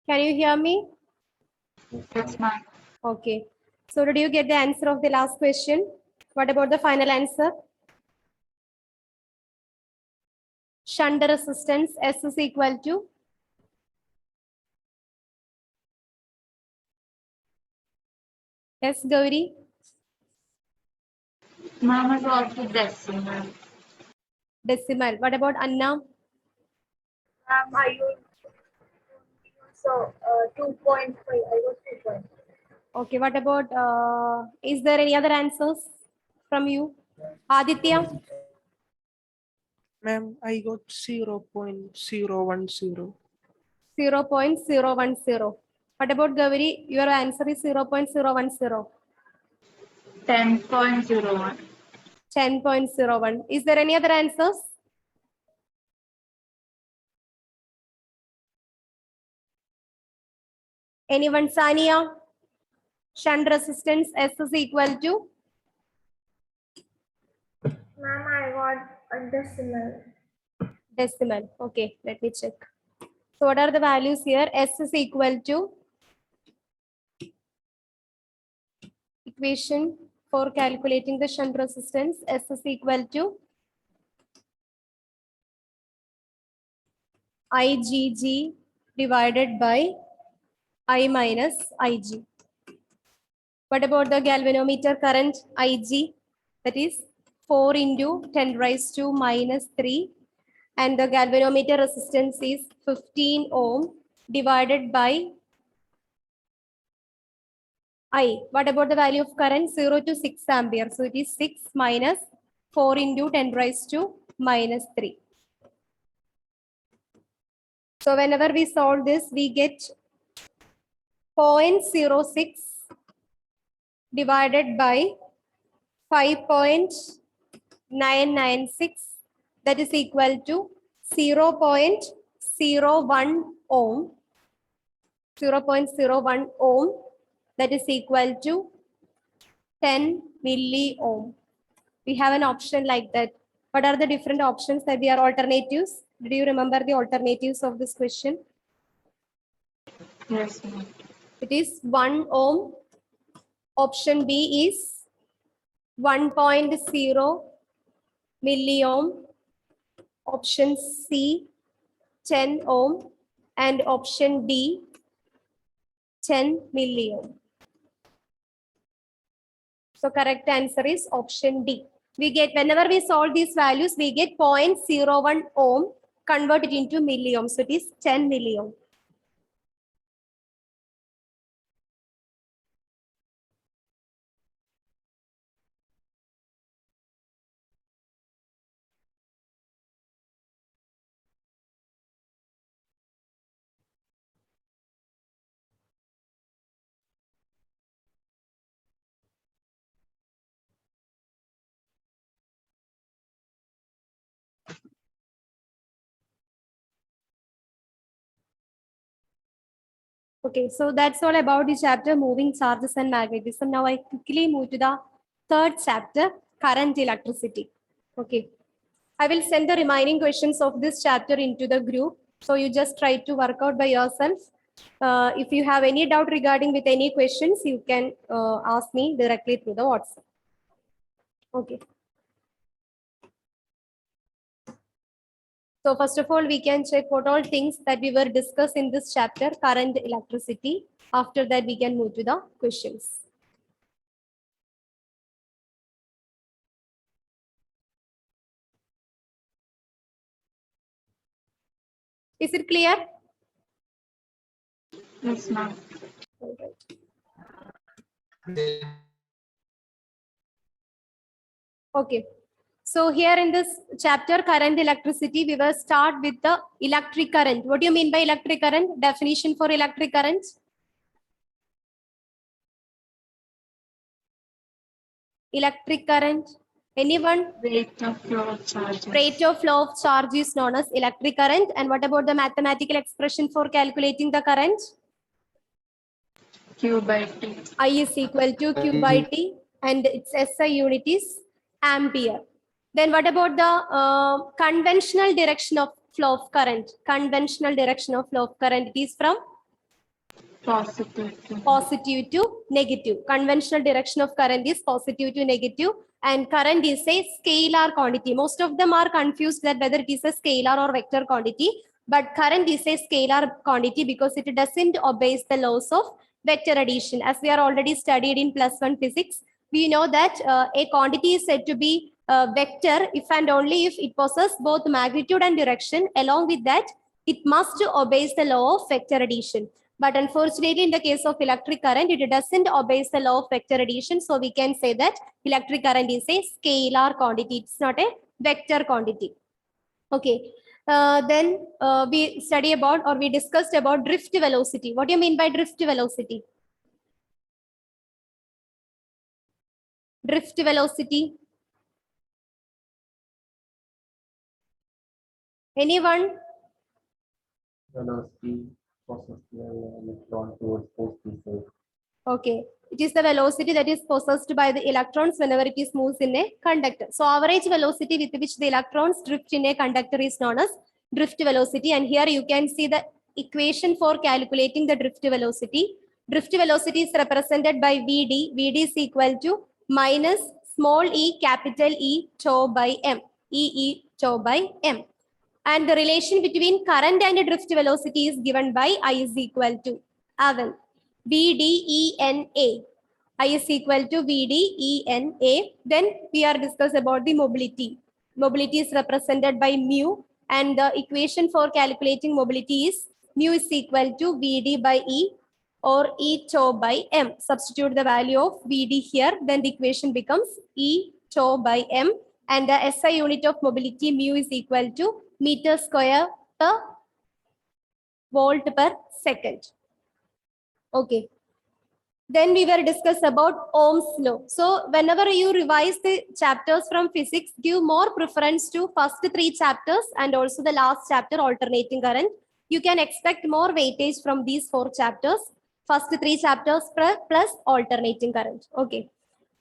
Can you hear me? Yes, ma'am. Okay. So did you get the answer of the last question? What about the final answer? Shunt resistance S is equal to? Yes, Gauri? Ma'am is also decimal. Decimal. What about Anna? Ma'am, I use so 2.5. I use 2.5. Okay, what about, is there any other answers from you? Aditya? Ma'am, I got 0.010. 0.010. What about Gauri? Your answer is 0.010. 10.01. 10.01. Is there any other answers? Anyone, Sania? Shunt resistance S is equal to? Ma'am, I got a decimal. Decimal. Okay, let me check. So what are the values here? S is equal to? Equation for calculating the shunt resistance. S is equal to? IgG divided by I minus Ig. What about the galvanometer current Ig? That is 4 into 10 raised to minus 3. And the galvanometer resistance is 15 ohm divided by I. What about the value of current? 0 to 6 ampere. So it is 6 minus 4 into 10 raised to minus 3. So whenever we solve this, we get 0.06 divided by 5.996, that is equal to 0.01 ohm. 0.01 ohm, that is equal to 10 milli ohm. We have an option like that. What are the different options that we are alternatives? Did you remember the alternatives of this question? Yes, ma'am. It is 1 ohm. Option B is 1.0 milliohm. Option C 10 ohm, and option D 10 milliohm. So correct answer is option D. We get, whenever we solve these values, we get 0.01 ohm converted into milliohm. So it is 10 milliohm. Okay, so that's all about the chapter moving charges and magnetism. Now I quickly move to the third chapter, current electricity. Okay, I will send the remaining questions of this chapter into the group. So you just try to work out by yourself. If you have any doubt regarding with any questions, you can ask me directly through the WhatsApp. Okay. So first of all, we can check what all things that we were discussed in this chapter, current electricity. After that, we can move to the questions. Is it clear? Yes, ma'am. All right. Okay. So here in this chapter, current electricity, we will start with the electric current. What do you mean by electric current? Definition for electric current? Electric current. Anyone? Rate of flow of charges. Rate of flow of charge is known as electric current. And what about the mathematical expression for calculating the current? Q by T. I is equal to Q by T, and its SI unit is ampere. Then what about the conventional direction of flow of current? Conventional direction of flow of current is from Positive. Positive to negative. Conventional direction of current is positive to negative, and current is a scalar quantity. Most of them are confused that whether it is a scalar or vector quantity, but current is a scalar quantity because it doesn't obey the laws of vector addition. As we are already studied in +1 physics, we know that a quantity is said to be vector if and only if it possesses both magnitude and direction. Along with that, it must obey the law of vector addition. But unfortunately, in the case of electric current, it doesn't obey the law of vector addition. So we can say that electric current is a scalar quantity. It's not a vector quantity. Okay. Then we study about, or we discussed about drift velocity. What do you mean by drift velocity? Drift velocity. Anyone? Velocity possessed electron towards positive side. Okay. It is the velocity that is possessed by the electrons whenever it is moves in a conductor. So average velocity with which the electrons drift in a conductor is known as drift velocity. And here you can see the equation for calculating the drift velocity. Drift velocity is represented by Vd. Vd is equal to minus small e capital E tau by m. E tau by m. And the relation between current and drift velocity is given by I is equal to Avel. VDENA. I is equal to VDENA. Then we are discussing about the mobility. Mobility is represented by mu, and the equation for calculating mobility is mu is equal to Vd by E or E tau by m. Substitute the value of Vd here, then the equation becomes E tau by m, and the SI unit of mobility mu is equal to meter square per volt per second. Okay. Then we will discuss about Ohm's law. So whenever you revise the chapters from physics, give more preference to first 3 chapters and also the last chapter, alternating current. You can expect more weightage from these 4 chapters, first 3 chapters plus alternating current. Okay.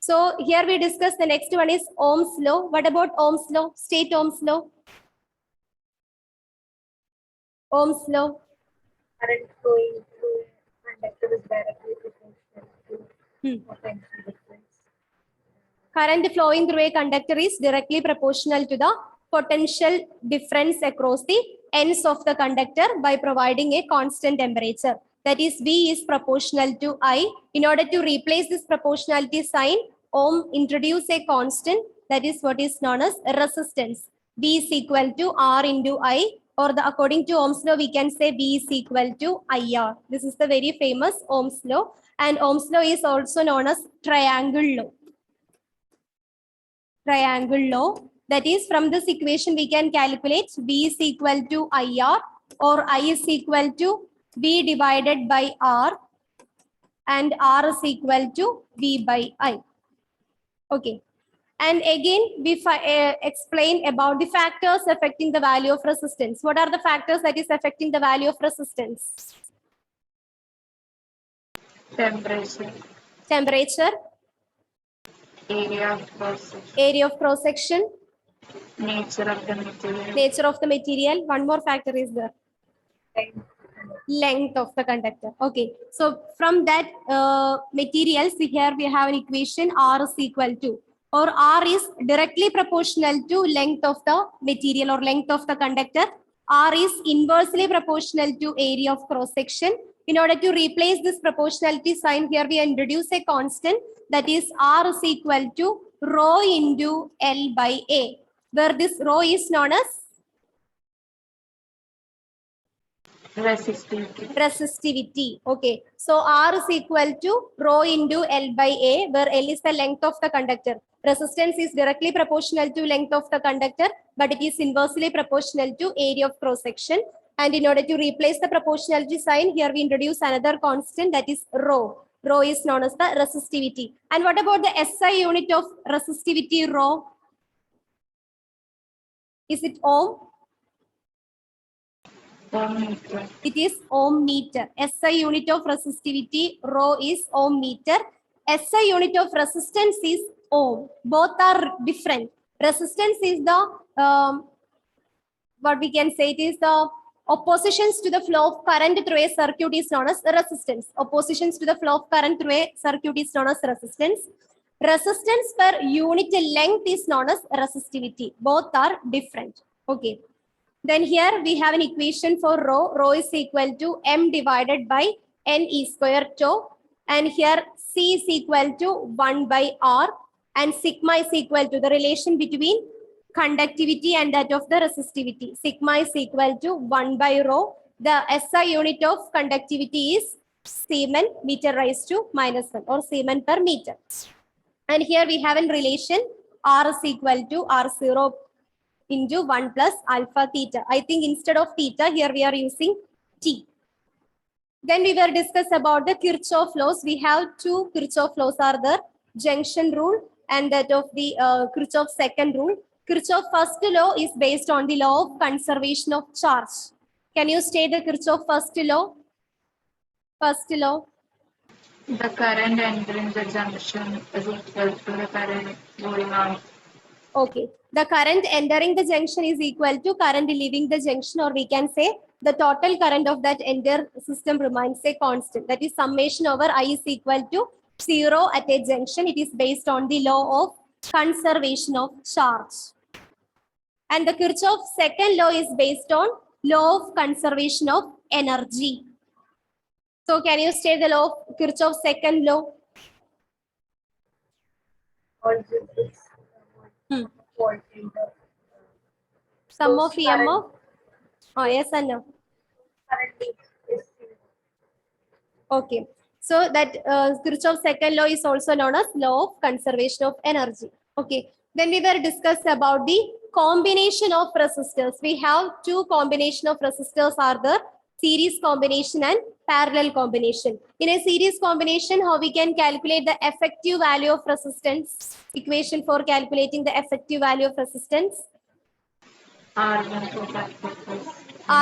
So here we discuss the next one is Ohm's law. What about Ohm's law? State Ohm's law. Ohm's law. Current flowing through a conductor is directly proportional to potential difference. Current flowing through a conductor is directly proportional to the potential difference across the ends of the conductor by providing a constant temperature. That is, V is proportional to I. In order to replace this proportionality sign, Ohm introduce a constant, that is what is known as resistance. V is equal to R into I, or according to Ohm's law, we can say V is equal to IR. This is the very famous Ohm's law, and Ohm's law is also known as triangle law. Triangle law. That is, from this equation we can calculate V is equal to IR, or I is equal to V divided by R, and R is equal to V by I. Okay. And again, we explain about the factors affecting the value of resistance. What are the factors that is affecting the value of resistance? Temperature. Temperature, Area of cross-section. area of cross section, Nature of the material. nature of the material. One more factor is there. Length of the conductor. Okay. So from that materials, here we have an equation R is equal to, or R is directly proportional to length of the material or length of the conductor. R is inversely proportional to area of cross section. In order to replace this proportionality sign, here we introduce a constant, that is R is equal to rho into L by A, where this rho is known as resistivity. Okay. So R is equal to rho into L by A, where L is the length of the conductor. Resistance is directly proportional to length of the conductor, but it is inversely proportional to area of cross section. And in order to replace the proportionality sign, here we introduce another constant, that is rho. Rho is known as the resistivity. And what about the SI unit of resistivity, rho? Is it ohm? Ohm meter. It is ohm meter. SI unit of resistivity, rho is ohm meter. SI unit of resistance is ohm. Both are different. Resistance is the, what we can say, it is the Oppositions to the flow of current through a circuit is known as resistance. Oppositions to the flow of current through a circuit is known as resistance. Resistance per unit length is known as resistivity. Both are different. Okay. Then here we have an equation for rho. Rho is equal to m divided by n e square tau. And here C is equal to 1 by R. And sigma is equal to the relation between conductivity and that of the resistivity. Sigma is equal to 1 by rho. The SI unit of conductivity is Siemens meter raised to -1 or Siemens per meter. And here we have in relation R is equal to R0 into 1 plus alpha theta. I think instead of theta, here we are using T. Then we will discuss about the Kirchhoff laws. We have two Kirchhoff laws are there, junction rule and that of the Kirchhoff second rule. Kirchhoff first law is based on the law of conservation of charge. Can you state the Kirchhoff first law? First law. The current entering the junction is equal to the current going out. Okay. The current entering the junction is equal to current leaving the junction, or we can say the total current of that entire system remains a constant. That is summation over I is equal to 0 at a junction. It is based on the law of conservation of charge. And the Kirchhoff second law is based on law of conservation of energy. So can you state the law of Kirchhoff second law? Algebraics. Hmm. Volt in the Sum of Those EMF? Oh, yes and no. currently is Okay. So that Kirchhoff's second law is also known as law of conservation of energy. Okay. Then we will discuss about the combination of resistors. We have two combination of resistors are the series combination and parallel combination. In a series combination, how we can calculate the effective value of resistance? Equation for calculating the effective value of resistance. R1 to that.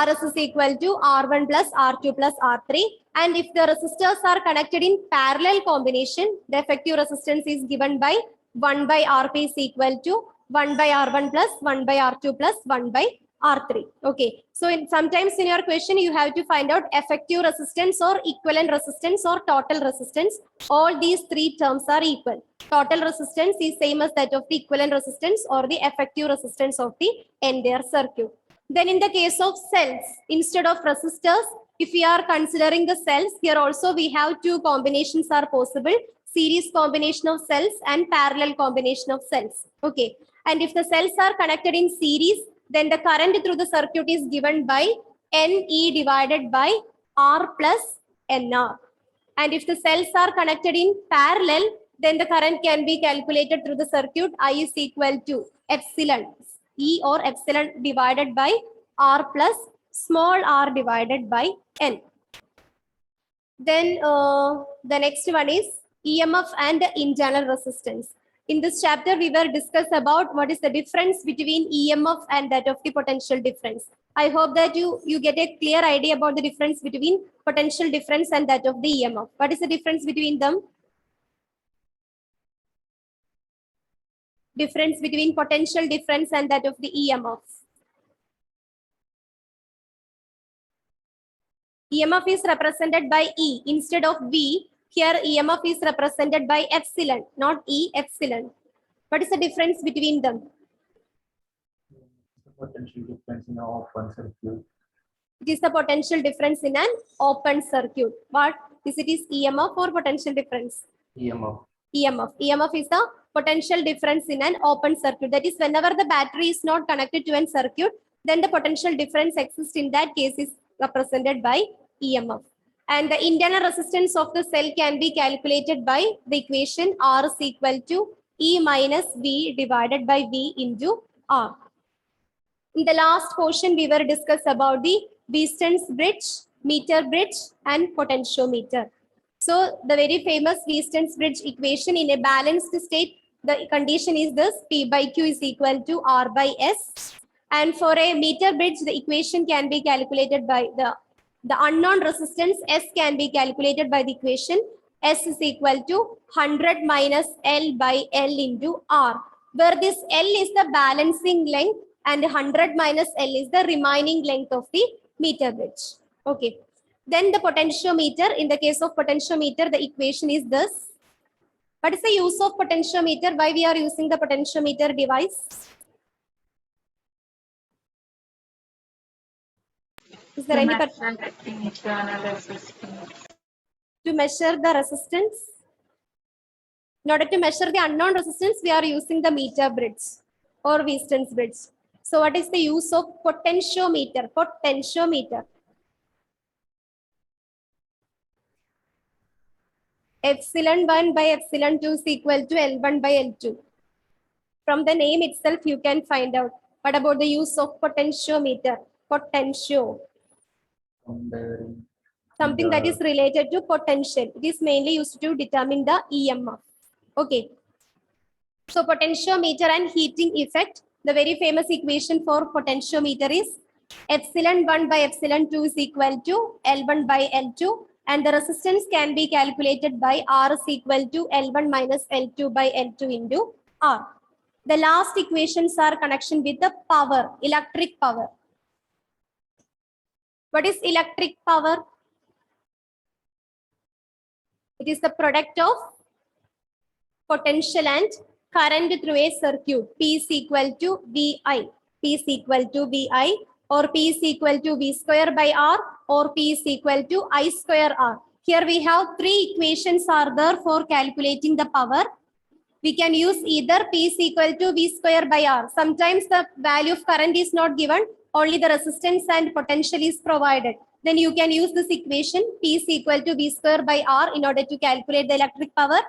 Rs is equal to R1 plus R2 plus R3. And if the resistors are connected in parallel combination, the effective resistance is given by 1 by Rp is equal to 1 by R1 plus 1 by R2 plus 1 by R3. Okay. So sometimes in your question, you have to find out effective resistance or equivalent resistance or total resistance. All these three terms are equal. Total resistance is same as that of the equivalent resistance or the effective resistance of the entire circuit. Then in the case of cells, instead of resistors, if we are considering the cells, here also we have two combinations are possible. Series combination of cells and parallel combination of cells. Okay. And if the cells are connected in series, then the current through the circuit is given by NE divided by R plus NR. And if the cells are connected in parallel, then the current can be calculated through the circuit. I is equal to epsilon E or epsilon divided by R plus small r divided by N. Then the next one is EMF and internal resistance. In this chapter, we will discuss about what is the difference between EMF and that of the potential difference. I hope that you get a clear idea about the difference between potential difference and that of the EMF. What is the difference between them? Difference between potential difference and that of the EMF. EMF is represented by E instead of V. Here EMF is represented by epsilon, not E, epsilon. What is the difference between them? The potential difference in an open circuit. It is the potential difference in an open circuit. What is it? Is EMF or potential difference? EMF. EMF. EMF is the potential difference in an open circuit. That is, whenever the battery is not connected to an circuit, then the potential difference exists. In that case is represented by EMF. And the internal resistance of the cell can be calculated by the equation R is equal to E minus V divided by V into R. In the last portion, we will discuss about the Wheaton's bridge, meter bridge, and potentiometer. So the very famous Wheaton's bridge equation in a balanced state, the condition is this: P by Q is equal to R by S. And for a meter bridge, the equation can be calculated by the unknown resistance S can be calculated by the equation S is equal to 100 minus L by L into R, where this L is the balancing length and 100 minus L is the remaining length of the meter bridge. Okay. Then the potentiometer, in the case of potentiometer, the equation is this. What is the use of potentiometer? Why we are using the potentiometer device? Is there To any measure the internal resistance. to measure the resistance? In order to measure the unknown resistance, we are using the meter bridge or Wheaton's bridge. So what is the use of potentiometer? Potentiometer. Epsilon 1 by epsilon 2 is equal to L1 by L2. From the name itself, you can find out. What about the use of potentiometer? Potentio. Comparing Something that is related to potential. It is mainly used to determine the EMF. Okay. So potentiometer and heating effect. The very famous equation for potentiometer is epsilon 1 by epsilon 2 is equal to L1 by L2. And the resistance can be calculated by R is equal to L1 minus L2 by L2 into R. The last equations are connection with the power, electric power. What is electric power? It is the product of potential and current through a circuit. P is equal to VI. P is equal to VI, or P is equal to V square by R, or P is equal to I square R. Here we have three equations are there for calculating the power. We can use either P is equal to V square by R. Sometimes the value of current is not given, only the resistance and potential is provided. Then you can use this equation P is equal to V square by R in order to calculate the electric power.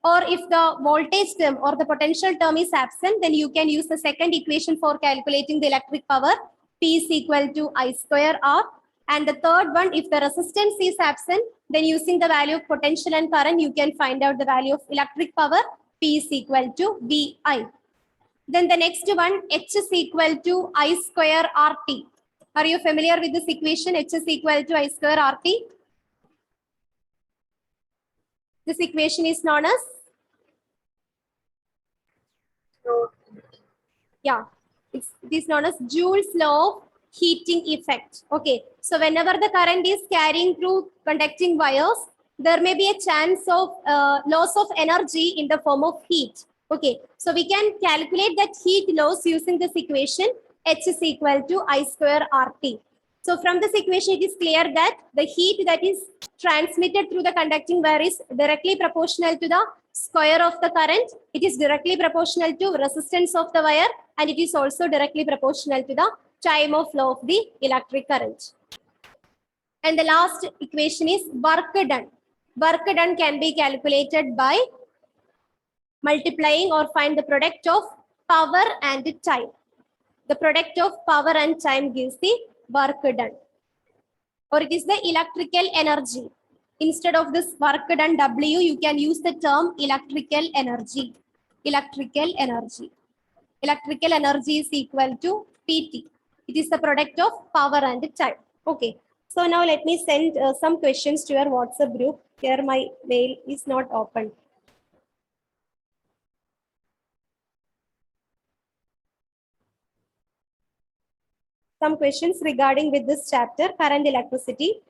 Or if the voltage term or the potential term is absent, then you can use the second equation for calculating the electric power. P is equal to I square R. And the third one, if the resistance is absent, then using the value of potential and current, you can find out the value of electric power. P is equal to VI. Then the next one, H is equal to I square RT. Are you familiar with this equation? H is equal to I square RT. This equation is known as, it is known as Joule's law of heating effect. Okay, so whenever the current is carrying through conducting wires, there may be a chance of loss of energy in the form of heat. Okay, so we can calculate that heat loss using this equation. H is equal to I square RT. So from this equation, it is clear that the heat that is transmitted through the conducting wire is directly proportional to the square of the current. It is directly proportional to resistance of the wire, and it is also directly proportional to the time of flow of the electric current. And the last equation is work done. Work done can be calculated by multiplying or find the product of power and time. The product of power and time gives the work done. Or it is the electrical energy. Instead of this work done W, you can use the term electrical energy. Electrical energy. Electrical energy is equal to PT. It is the product of power and time. Okay. So now let me send some questions to your WhatsApp group. Here my mail is not open. Some questions regarding with this chapter, current electricity.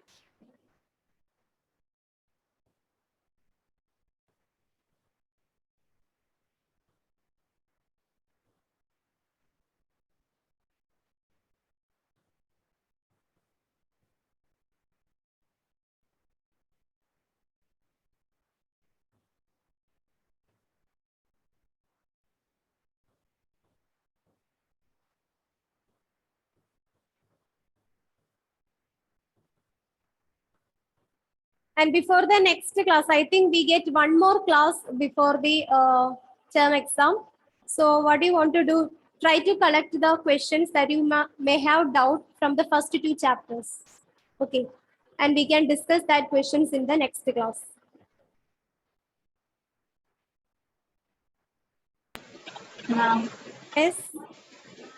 And before the next class, I think we get one more class before the term exam. So what do you want to do? Try to collect the questions that you may have doubt from the first two chapters. Okay. And we can discuss that questions in the next class. Now, Yes.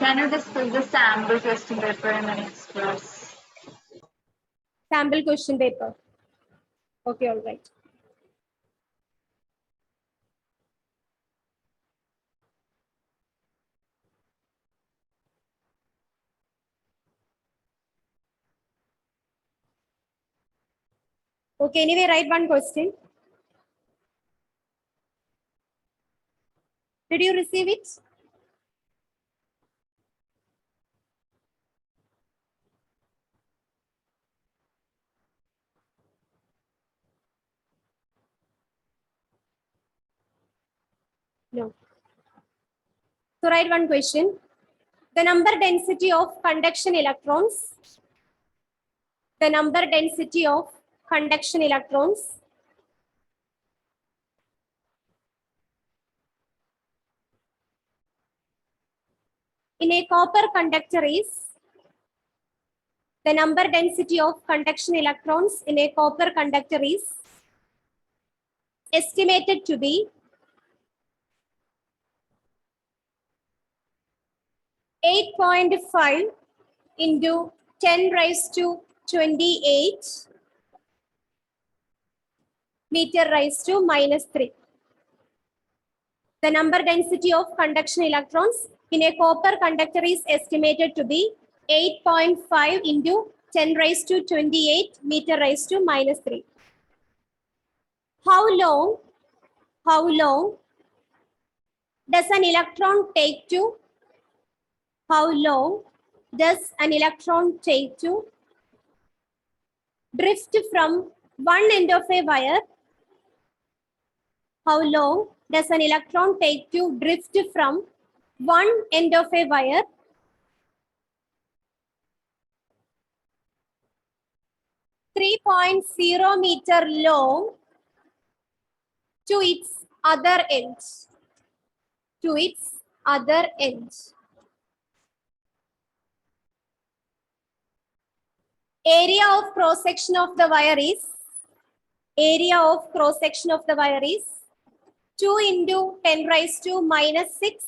can you discuss the sample question paper in the next class? Sample question paper. Okay, all right. Okay, anyway, write one question. Did you receive it? No. So write one question. The number density of conduction electrons. The number density of conduction electrons in a copper conductor is. The number density of conduction electrons in a copper conductor is estimated to be 8.5 into 10 raised to 28 meter raised to minus 3. The number density of conduction electrons in a copper conductor is estimated to be 8.5 into 10 raised to 28 meter raised to minus 3. How long does an electron take to drift from one end of a wire? How long does an electron take to drift from one end of a wire? .0 meter long to its other end. To its other end. Area of cross section of the wire is 2 into 10 raised to minus 6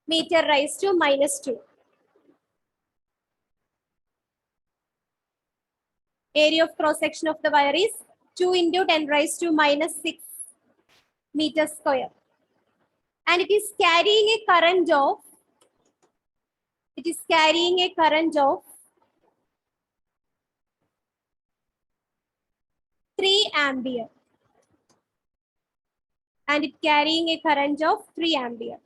meter raised to minus 2. Area of cross section of the wire is 2 into 10 raised to minus 6 meter square. And it is carrying a current of 3 ampere. And it carrying a current of 3 ampere.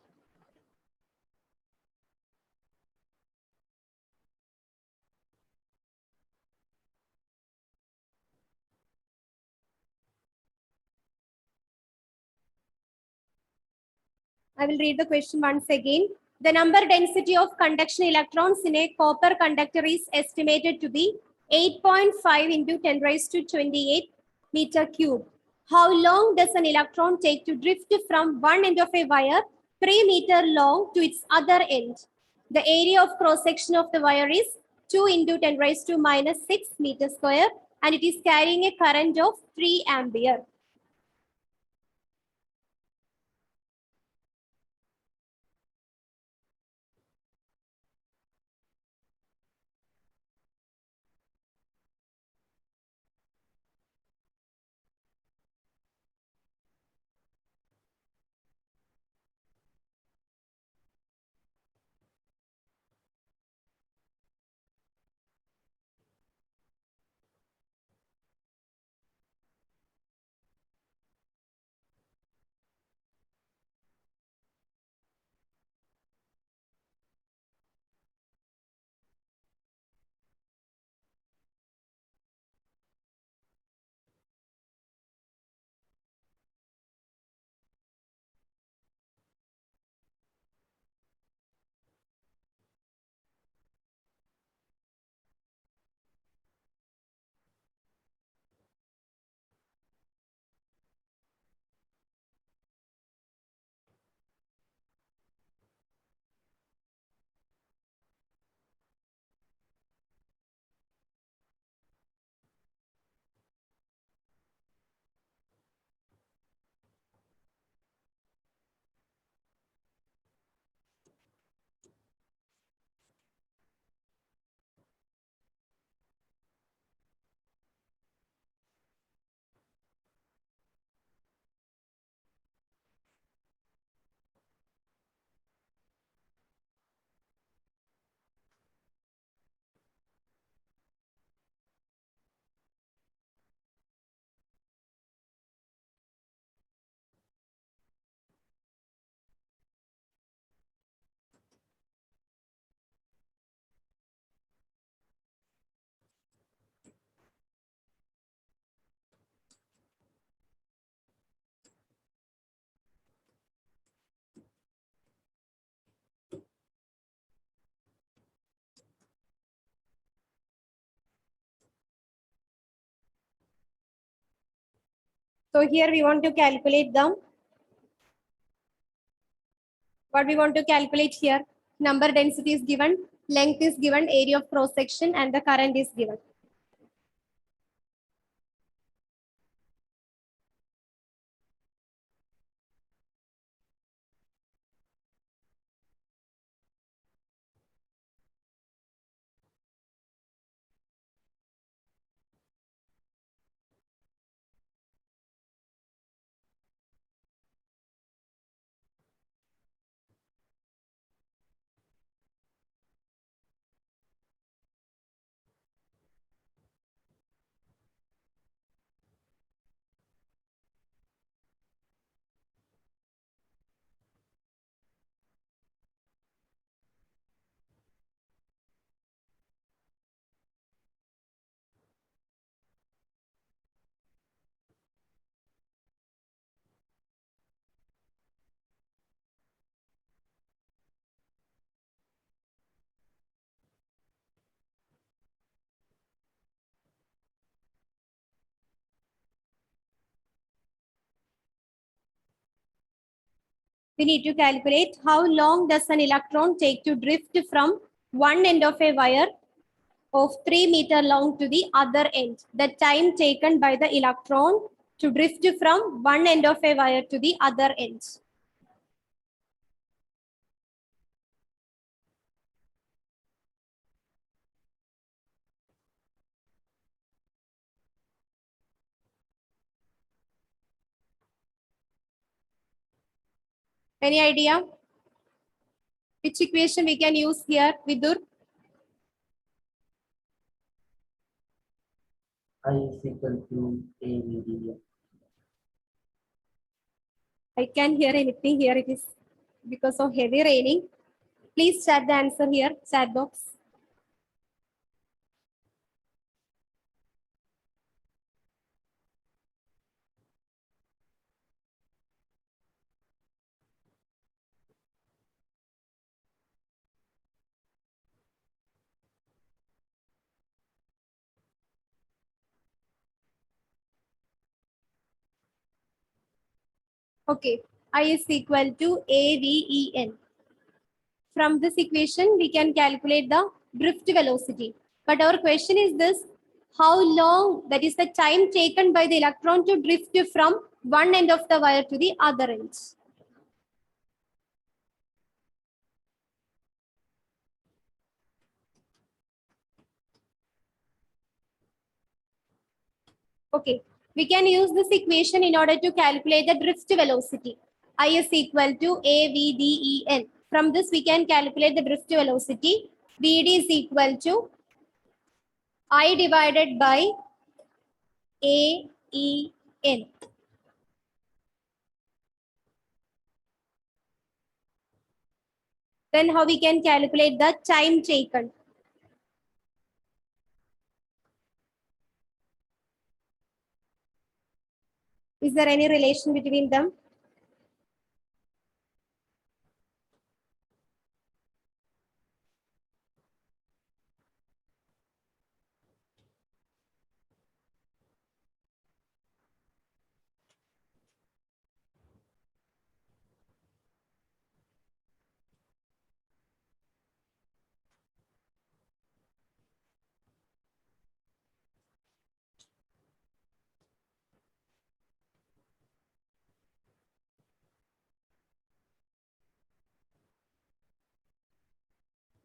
I will read the question once again. The number density of conduction electrons in a copper conductor is estimated to be 8.5 into 10 raised to 28 meter cube. How long does an electron take to drift from one end of a wire 3 meter long to its other end? The area of cross section of the wire is 2 into 10 raised to minus 6 meter square, and it is carrying a current of 3 ampere. So here we want to calculate the, what we want to calculate here, number density is given, length is given, area of cross section, and the current is given. We need to calculate how long does an electron take to drift from one end of a wire of 3 meter long to the other end. The time taken by the electron to drift from one end of a wire to the other end. Any idea? Which equation we can use here, Vidur? I is equal to A VDM. I can't hear anything here. It is because of heavy raining. Please chat the answer here, chat box. Okay, I is equal to AVEN. From this equation, we can calculate the drift velocity. But our question is this, how long, that is the time taken by the electron to drift from one end of the wire to the other end. Okay, we can use this equation in order to calculate the drift velocity. I is equal to AVDEN. From this, we can calculate the drift velocity. VD is equal to I divided by AEN. Then how we can calculate the time taken? Is there any relation between them?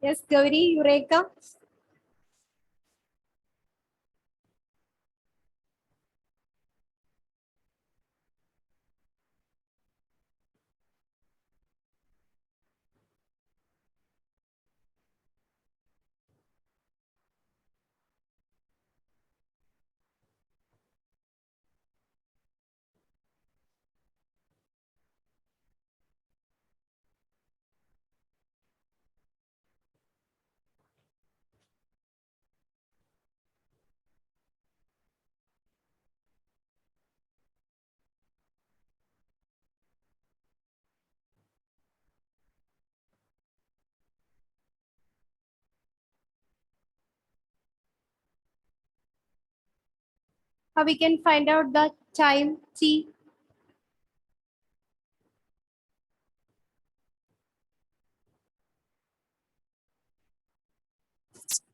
Yes, Gauri, Eureka. How we can find out the time t?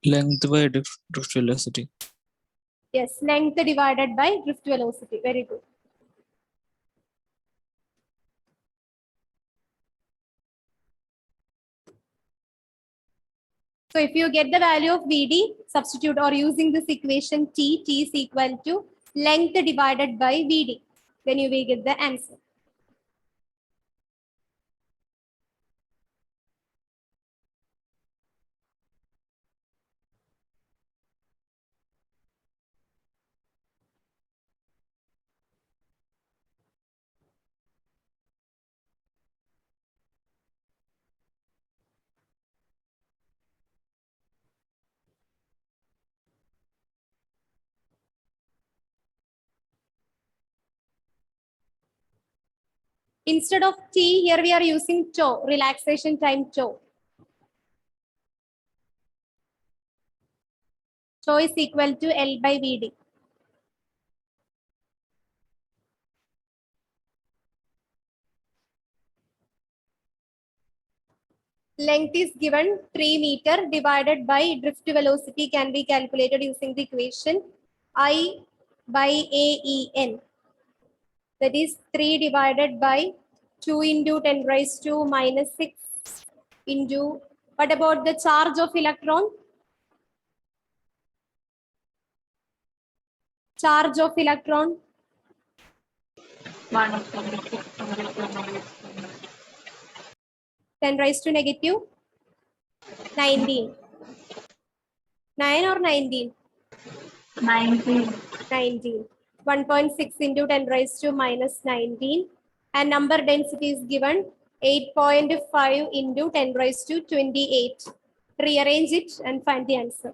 Length by drift velocity. Yes, length divided by drift velocity. Very good. So if you get the value of Vd, substitute or using this equation t is equal to length divided by Vd. Then you will get the answer. Instead of t, here we are using tau, relaxation time tau. Tau is equal to L by Vd. Length is given 3 meter divided by drift velocity can be calculated using the equation I by AEN. That is 3 divided by 2 into 10 raised to minus 6 into, what about the charge of electron? Charge of electron, 1 upon 600 to 10 raised to negative 19. 9 or 19? 19. 19. 1.6 into 10 raised to minus 19. And number density is given 8.5 into 10 raised to 28. Rearrange it and find the answer.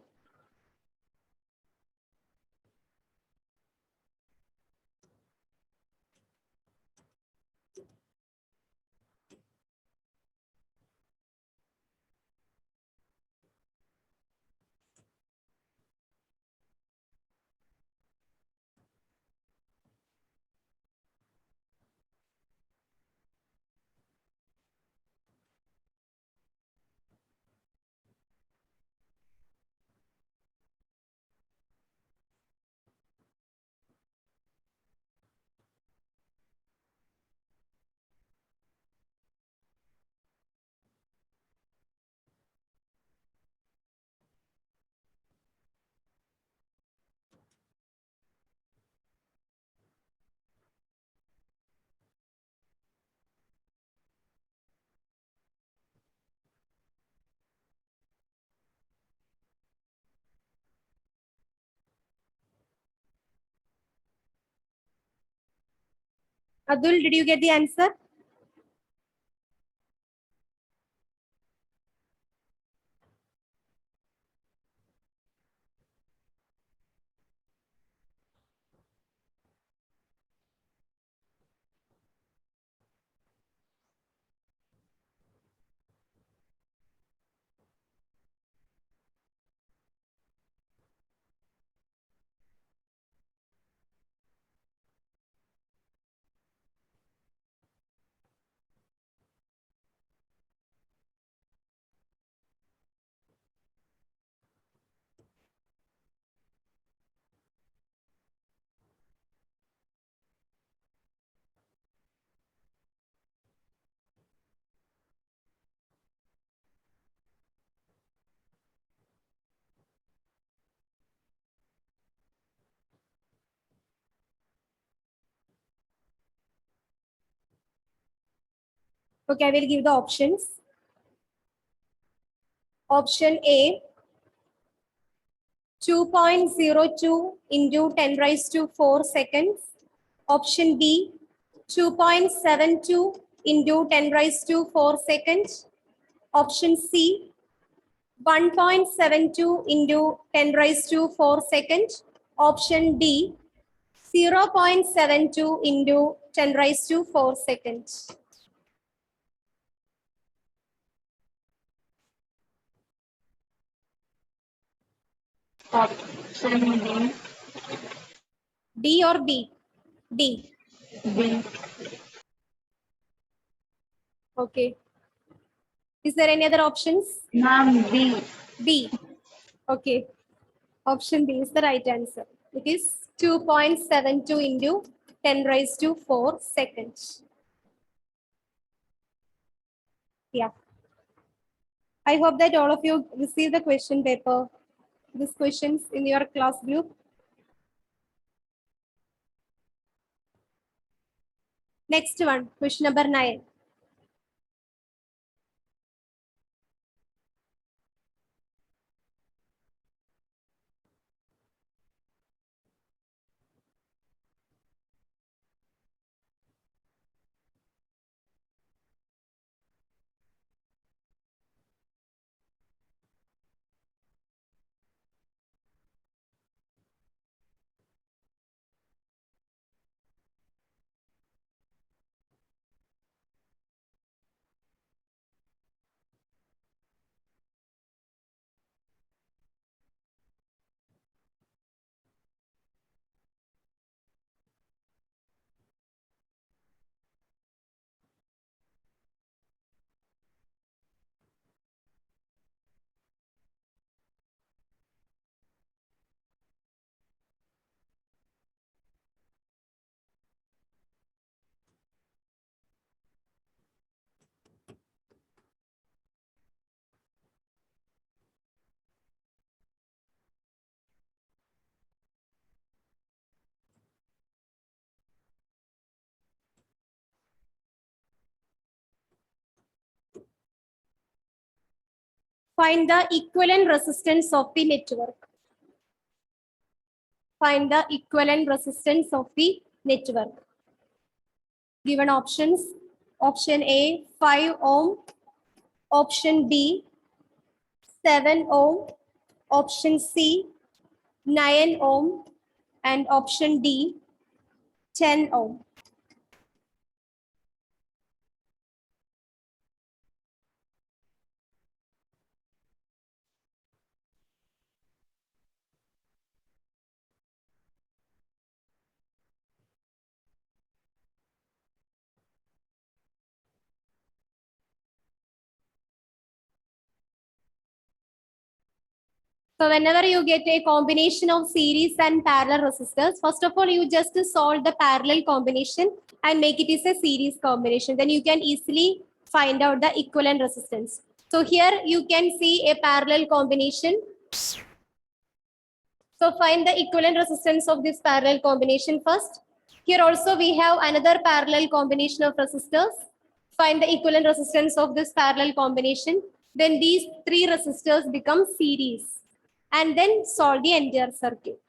Abdul, did you get the answer? Okay, I will give the options. Option A, 2.02 into 10 raised to 4 seconds. Option B, 2.72 into 10 raised to 4 seconds. Option C, 1.72 into 10 raised to 4 seconds. Option D, 0.72 into 10 raised to 4 seconds. Option D. D or B? D. B. Okay. Is there any other options? Ma'am, B. B. Okay. Option B is the right answer. It is 2.72 into 10 raised to 4 seconds. Yeah. I hope that all of you received the question paper, these questions in your class group. Next one, question number 9. Find the equivalent resistance of the network. Find the equivalent resistance of the network. Given options. Option A, 5 ohm. Option B, 7 ohm. Option C, 9 ohm. And option D, 10 ohm. So whenever you get a combination of series and parallel resistors, first of all, you just solve the parallel combination and make it is a series combination. Then you can easily find out the equivalent resistance. So here you can see a parallel combination. So find the equivalent resistance of this parallel combination first. Here also we have another parallel combination of resistors. Find the equivalent resistance of this parallel combination. Then these three resistors become series. And then solve the entire circuit.